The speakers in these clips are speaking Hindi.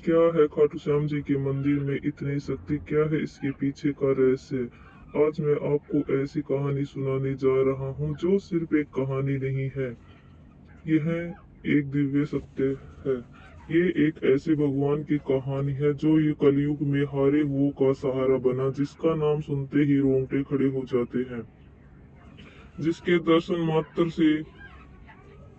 क्या है खाटू श्याम जी के मंदिर में इतनी शक्ति? क्या है इसके पीछे का रहस्य? आज मैं आपको ऐसी कहानी सुनाने जा रहा हूँ जो सिर्फ एक कहानी नहीं है, यह एक दिव्य सत्य है। ये एक ऐसे भगवान की कहानी है जो ये कलयुग में हारे हुओं का सहारा बना, जिसका नाम सुनते ही रोंगटे खड़े हो जाते हैं, जिसके दर्शन मात्र से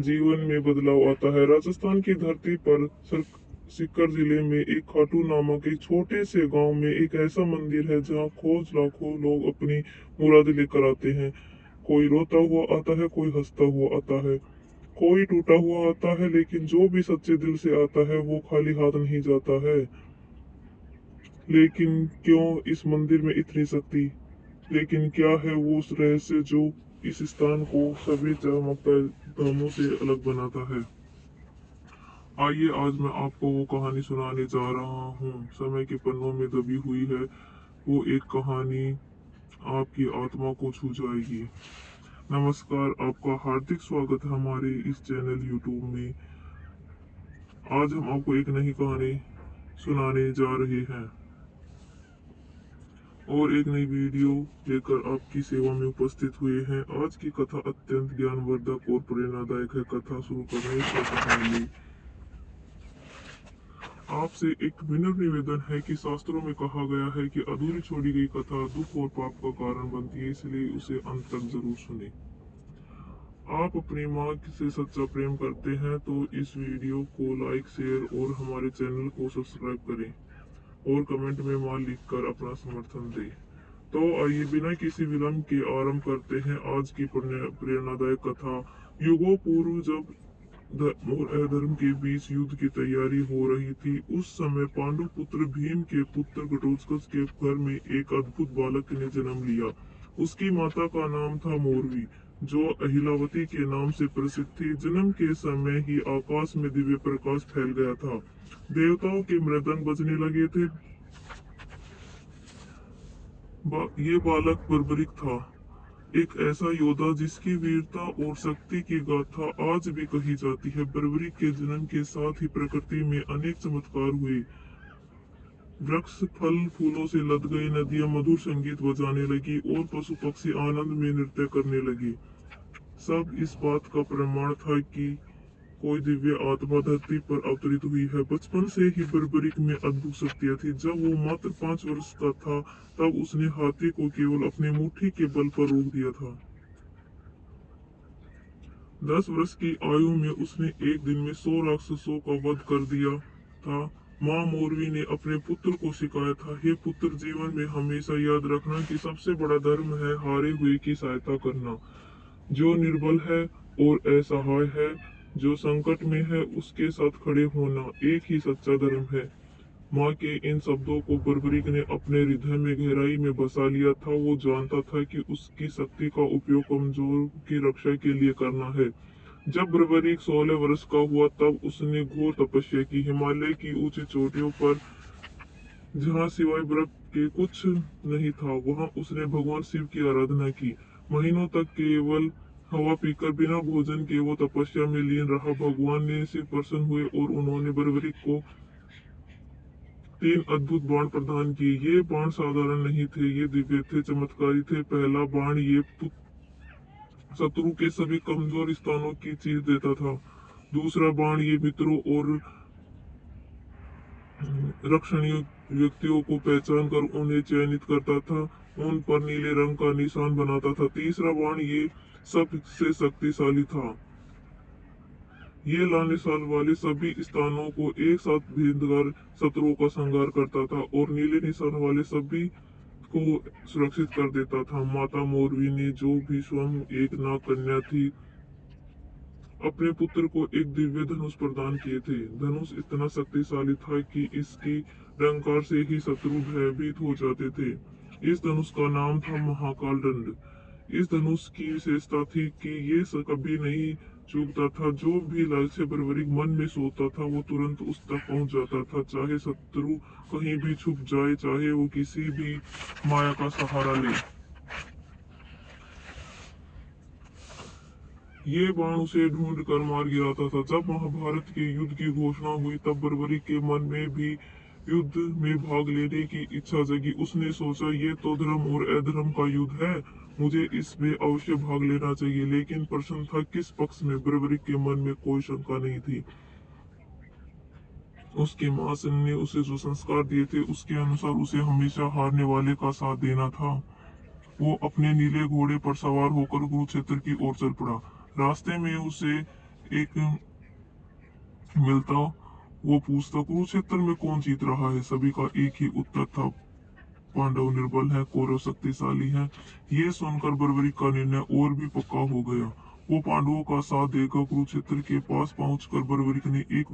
जीवन में बदलाव आता है। राजस्थान की धरती पर सीकर जिले में एक खाटू नामक एक छोटे से गांव में एक ऐसा मंदिर है जहां खोज लाखों लोग अपनी मुरादें लेकर आते हैं। कोई रोता हुआ आता है, कोई हंसता हुआ आता है, कोई टूटा हुआ आता है, लेकिन जो भी सच्चे दिल से आता है वो खाली हाथ नहीं जाता है। लेकिन क्यों इस मंदिर में इतनी शक्ति? लेकिन क्या है वो उस रहस्य जो इस स्थान को सभी चमकदार धामों से अलग बनाता है? आइए आज मैं आपको वो कहानी सुनाने जा रहा हूँ। समय के पन्नों में दबी हुई है वो एक कहानी, आपकी आत्मा को छू जाएगी। नमस्कार, आपका हार्दिक स्वागत है हमारे इस चैनल यूट्यूब में। आज हम आपको एक नई कहानी सुनाने जा रहे हैं और एक नई वीडियो लेकर आपकी सेवा में उपस्थित हुए हैं। आज की कथा अत्यंत ज्ञानवर्धक और प्रेरणादायक है। कथा शुरू करने से पहले आपसे एक विनम्र निवेदन है कि शास्त्रों में कहा गया है कि अधूरी छोड़ी गई कथा दुख और पाप का कारण बनती है, इसलिए उसे अंत तक जरूर सुने। आप अपनी माँ से सच्चा प्रेम करते हैं तो इस वीडियो को लाइक, शेयर और हमारे चैनल को सब्सक्राइब करें और कमेंट में माँ लिखकर अपना समर्थन दें। तो आइए बिना किसी विलंब के आरंभ करते हैं आज की प्रेरणादायक कथा। युगों पूर्व जब धर्म और अधर्म के बीच युद्ध की तैयारी हो रही थी, उस समय पांडु पुत्र भीम के पुत्र घटोत्कच के घर में एक अद्भुत बालक ने जन्म लिया। उसकी माता का नाम था मोरवी, जो अहिलावती के नाम से प्रसिद्ध थी। जन्म के समय ही आकाश में दिव्य प्रकाश फैल गया था, देवताओं के मृदंग बजने लगे थे। ये बालक बर्बरिक था, एक ऐसा योद्धा जिसकी वीरता और शक्ति की गाथा आज भी कही जाती है। बर्बरी के जन्म के साथ ही प्रकृति में अनेक चमत्कार हुए। वृक्ष फल फूलों से लद गए, नदियां मधुर संगीत बजाने लगी और पशु पक्षी आनंद में नृत्य करने लगे। सब इस बात का प्रमाण था कि कोई दिव्य आत्मा धरती पर अवतरित हुई है। बचपन से ही बर्बरिक में अद्भुत शक्तियां थी। जब वो मात्र 5 वर्ष का था तब उसने हाथी को केवल अपनी मुट्ठी के बल पर रोक दिया था। 10 वर्ष की आयु में उसने एक दिन में 100 राक्षसों का वध कर दिया था। माँ मोरवी ने अपने पुत्र को सिखाया था, हे पुत्र, जीवन में हमेशा याद रखना कि सबसे बड़ा धर्म है हारे हुए की सहायता करना। जो निर्बल है और असहाय है, जो संकट में है, उसके साथ खड़े होना एक ही सच्चा धर्म है। माँ के इन शब्दों को बर्बरिक ने अपने हृदय में गहराई में बसा लिया था। वो जानता था कि उसकी शक्ति का उपयोग कमजोर की रक्षा के लिए करना है। जब बर्बरिक 16 वर्ष का हुआ तब उसने घोर तपस्या की। हिमालय की ऊंची चोटियों पर, जहाँ सिवाय बर्फ के कुछ नहीं था, वहाँ उसने भगवान शिव की आराधना की। महीनों तक केवल हवा पीकर बिना भोजन के वो तपस्या में लीन रहा। भगवान ने से प्रसन्न हुए और उन्होंने बर्बरिक को 3 अद्भुत बाण प्रदान किए। ये बाण साधारण नहीं थे, ये दिव्य थे, चमत्कारी थे। पहला बाण ये शत्रु के सभी कमजोर स्थानों की चीर देता था। दूसरा बाण ये मित्रों और रक्षणीय व्यक्तियों को पहचान कर उन्हें चयनित करता था, उन पर नीले रंग का निशान बनाता था। तीसरा बाण ये सबसे शक्तिशाली था, ये लाने साल वाले सभी स्थानों को एक साथ भेदकर शत्रुओं का संहार करता था और नीले निशान वाले सभी को सुरक्षित कर देता था। माता मोरवी ने, जो भी स्वयं एक नाग कन्या थी, अपने पुत्र को एक दिव्य धनुष प्रदान किए थे। धनुष इतना शक्तिशाली था कि इसकी रंकार से ही शत्रु भयभीत हो जाते थे। इस धनुष का नाम था महाकाल दंड। इस धनुष की विशेषता थी कि ये कभी नहीं चूकता था। जो भी लालचे बर्बरिक मन में सोता था वो तुरंत उस तक पहुंच जाता था, चाहे शत्रु कहीं भी छुप जाए, चाहे वो किसी भी माया का सहारा ले। ये बाण उसे ढूंढ कर मार गिराता था। जब महाभारत के युद्ध की घोषणा हुई तब बर्बरी के मन में भी युद्ध में भाग लेने की इच्छा जगी। उसने सोचा, ये तो धर्म और अधर्म का युद्ध है, मुझे इसमें अवश्य भाग लेना चाहिए। लेकिन प्रश्न था किस पक्ष में। बर्बरी के मन में कोई शंका नहीं थी। उसकी माँ ने उसे जो संस्कार दिए थे उसके अनुसार उसे हमेशा हारने वाले का साथ देना था। वो अपने नीले घोड़े पर सवार होकर कुरुक्षेत्र की ओर चल पड़ा। रास्ते में उसे एक मिलता, वो पूछता, कुरुक्षेत्र में कौन जीत रहा है? सभी का एक ही उत्तर था, पांडव निर्बल है, कौरव शक्तिशाली है। ये सुनकर बर्बरी का निर्णय और भी पक्का हो गया। वो पांडवों का साथ देकर कुरुक्षेत्र के पास पहुंचकर बर्बरिक ने एक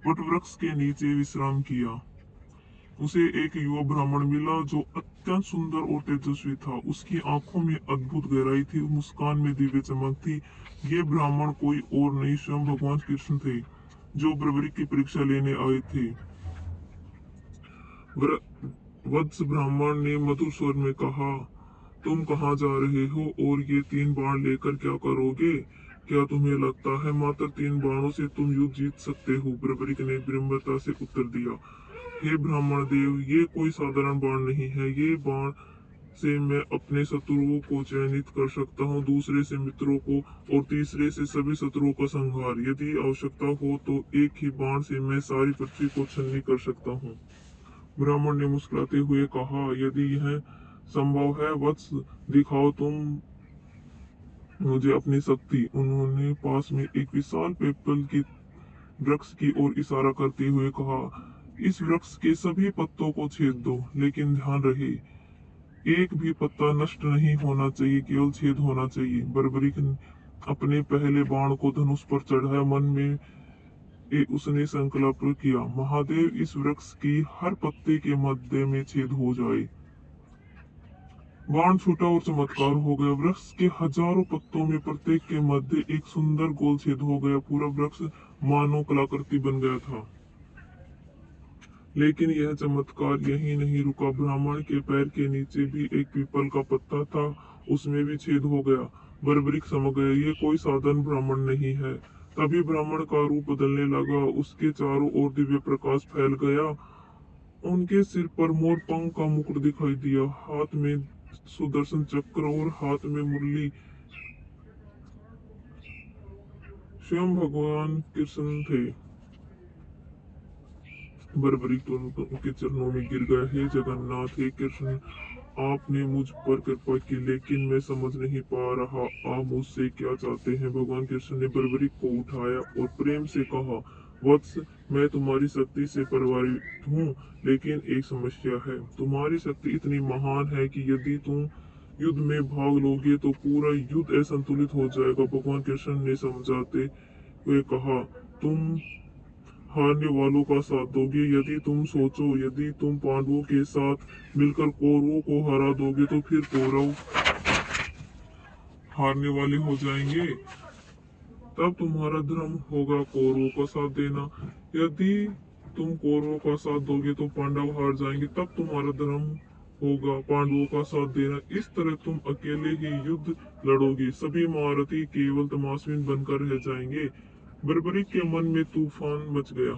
वटवृक्ष के नीचे विश्राम किया। उसे एक युवा ब्राह्मण मिला जो अत्यंत सुंदर और तेजस्वी था। उसकी आंखों में अद्भुत गहराई थी, मुस्कान में दिव्य चमक थी। ये ब्राह्मण कोई और नहीं, स्वयं भगवान कृष्ण थे, जो बर्बरिक की परीक्षा लेने आए थे। वत्स ब्राह्मण ने मधुर स्वर में कहा, तुम कहाँ जा रहे हो और ये 3 बाण लेकर क्या करोगे? क्या तुम्हें लगता है मात्र 3 बाणों से तुम युद्ध जीत सकते हो? बर्बरिक ने विनम्रता से उत्तर दिया, हे ब्राह्मण देव, ये कोई साधारण बाण नहीं है। ये बाण से मैं अपने शत्रुओं को चयनित कर सकता हूँ, दूसरे से मित्रों को और तीसरे से सभी शत्रुओं का संहार। यदि आवश्यकता हो तो एक ही बाण से मैं सारी पृथ्वी को छलनी कर सकता हूँ। ब्राह्मण ने मुस्कुराते हुए कहा, यदि यह संभव है वत्स, दिखाओ तुम मुझे अपनी शक्ति। उन्होंने पास में एक विशाल पीपल की वृक्ष की ओर इशारा करते हुए कहा, इस वृक्ष के सभी पत्तों को छेद दो, लेकिन ध्यान रहे एक भी पत्ता नष्ट नहीं होना चाहिए, केवल छेद होना चाहिए। बर्बरिक ने अपने पहले बाण को धनुष पर चढ़ाया। मन में उसने संकल्प किया, महादेव, इस वृक्ष की हर पत्ते के मध्य में छेद हो जाए। बाण छूटा और चमत्कार हो गया। वृक्ष के हजारों पत्तों में प्रत्येक के मध्य एक सुंदर गोल छेद हो गया। पूरा वृक्ष मानव कलाकृति बन गया था। लेकिन यह चमत्कार यहीं नहीं रुका। ब्राह्मण के पैर के नीचे भी एक पीपल का पत्ता था, उसमें भी छेद हो गया। बर्बरिक समझ गया, ये कोई साधारण ब्राह्मण नहीं है। तभी ब्राह्मण का रूप बदलने लगा। उसके चारों ओर दिव्य प्रकाश फैल गया। उनके सिर पर मोर पंख का मुकुट दिखाई दिया, हाथ में सुदर्शन चक्र और हाथ में मुरली। स्वयं भगवान कृष्ण थे। बर्बरिक तुरंत उनके चरणों में गिर गया, हे जगन्नाथ, हे कृष्ण, आपने मुझ पर कृपा की, लेकिन मैं समझ नहीं पा रहा आप मुझसे क्या चाहते हैं। भगवान कृष्ण ने बर्बरिक को उठाया और प्रेम से कहा, वत्स, मैं तुम्हारी शक्ति से प्रभावित हूँ, लेकिन एक समस्या है। तुम्हारी शक्ति इतनी महान है कि यदि तुम युद्ध में भाग लोगे तो पूरा युद्ध असंतुलित हो जाएगा। भगवान कृष्ण ने समझाते हुए कहा, तुम हारने वालों का साथ दोगे। यदि तुम सोचो, यदि तुम पांडवों के साथ मिलकर कौरवों को हरा दोगे तो फिर कौरव हारने वाले हो जाएंगे। तब तुम्हारा धर्म होगा कौरवों का साथ देना। यदि तुम कौरवों का साथ दोगे तो पांडव हार जाएंगे। तब तुम्हारा धर्म होगा पांडवों का साथ देना। इस तरह तुम अकेले ही युद्ध लड़ोगे, सभी महारथी केवल तमाशबीन बनकर रह जाएंगे। बर्बरिक के मन में तूफान मच गया।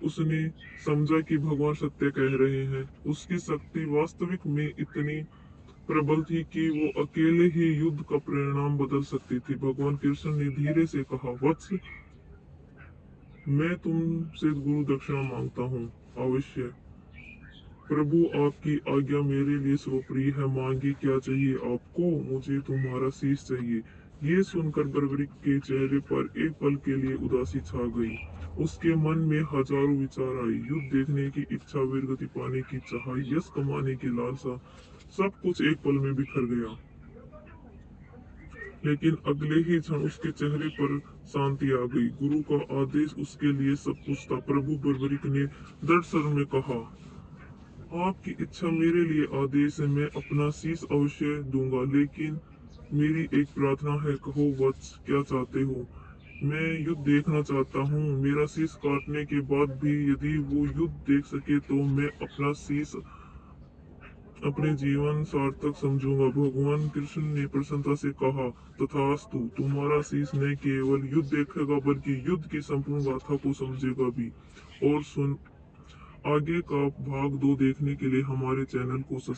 उसने समझा कि भगवान सत्य कह रहे हैं। उसकी शक्ति वास्तविक में इतनी प्रबल थी कि वो अकेले ही युद्ध का परिणाम बदल सकती थी। भगवान कृष्ण ने धीरे से कहा, वत्स, मैं तुमसे गुरु दक्षिणा मांगता हूँ। अवश्य प्रभु, आपकी आज्ञा मेरे लिए सर्वप्रिय है। मांगिए, क्या चाहिए आपको? मुझे तुम्हारा शीश चाहिए। ये सुनकर बर्बरिक के चेहरे पर एक पल के लिए उदासी छा गई। उसके मन में हजारों विचार आए, युद्ध देखने की इच्छा, वीरगति पाने की चाह, यश कमाने की लालसा, सब कुछ एक पल में बिखर गया। लेकिन अगले ही क्षण उसके चेहरे पर शांति आ गई। गुरु का आदेश उसके लिए सब कुछ था। प्रभु, बर्बरिक ने दृढ़ स्वर में कहा, आपकी इच्छा मेरे लिए आदेश है। मैं अपना शीश अवश्य दूंगा, लेकिन मेरी एक प्रार्थना है। कहो वत्स, क्या चाहते हो? मैं युद्ध देखना चाहता हूँ। मेरा शीश काटने के बाद भी यदि वो युद्ध देख सके तो मैं अपना शीश अपने जीवन सार्थक समझूंगा। भगवान कृष्ण ने प्रसन्नता से कहा, तथास्तु। तुम्हारा शीश न केवल युद्ध देखेगा बल्कि युद्ध की संपूर्ण गाथा को समझेगा भी। और सुन, आगे का भाग 2 देखने के लिए हमारे चैनल को सब्सक्राइब